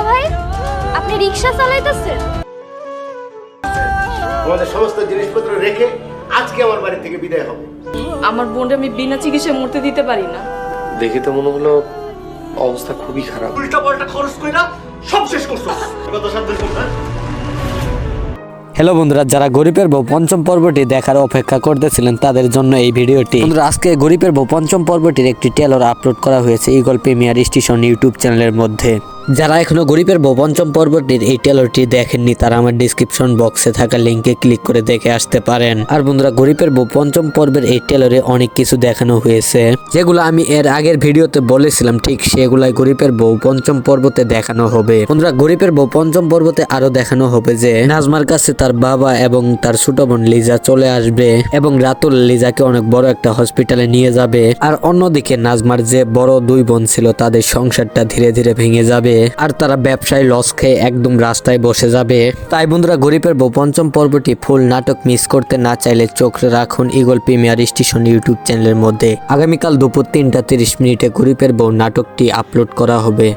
দুলা ভাই, আপনি রিকশা চালাইতেছেন? আমাদের সমস্ত জিনিসপত্র রেখে আজকে আমার বাড়ি থেকে বিদায় হবে। আমার বোনটা আমি বিনা চিকিৎসায় মরতে দিতে পারি না। দেখে তো মনে হলো অবস্থা খুবই খারাপ। উল্টা পাল্টা খরচ কইরা সব শেষ করছো। কত সাবধান করবে। হ্যালো বন্ধুরা, যারা গরিবের বউ পঞ্চম পর্বটি দেখার অপেক্ষা করতেছিলেন তাদের জন্য এই ভিডিওটি। বন্ধুরা, আজকে গরিবের বউ পঞ্চম পর্বটির একটি ট্রেলার আপলোড করা হয়েছে ঈগল প্রিমিয়ার স্টেশন ইউটিউব চ্যানেলের মধ্যে। যারা এখনো গরিবের বউ পঞ্চম পর্বটির এই ট্রেলারটি দেখেননি তারা আমার ডিসক্রিপশন বক্সে থাকা লিঙ্কে ক্লিক করে দেখে আসতে পারেন। আর বন্ধুরা, গরিবের বউ পঞ্চম পর্বের এই ট্রেলারে অনেক কিছু দেখানো হয়েছে, যেগুলো আমি এর আগের ভিডিওতে বলেছিলাম ঠিক সেগুলাই গরিবের বউ পঞ্চম পর্বতে দেখানো হবে। বন্ধুরা, গরিবের বউ পঞ্চম পর্বতে আরো দেখানো হবে যে নাজমার কাছে তার বাবা এবং তার ছোট বোন লিজা চলে আসবে এবং রাতুল লিজাকে অনেক বড় একটা হসপিটালে নিয়ে যাবে। আর অন্যদিকে নাজমার যে বড় দুই বোন ছিল তাদের সংসারটা ধীরে ধীরে ভেঙে যাবে আর তারা ব্যবসায় লস খেয়ে একদম রাস্তায় বসে যাবে। তাই বন্ধুরা, গরিবের বউ পঞ্চম পর্বটি ফুল নাটক মিস করতে না চাইলে চোখ রাখুন ঈগল প্রিমিয়ার স্টেশন ইউটিউব চ্যানেলের মধ্যে। আগামীকাল দুপুর 3টা 30 মিনিটে গরিবের বউ নাটকটি আপলোড করা হবে।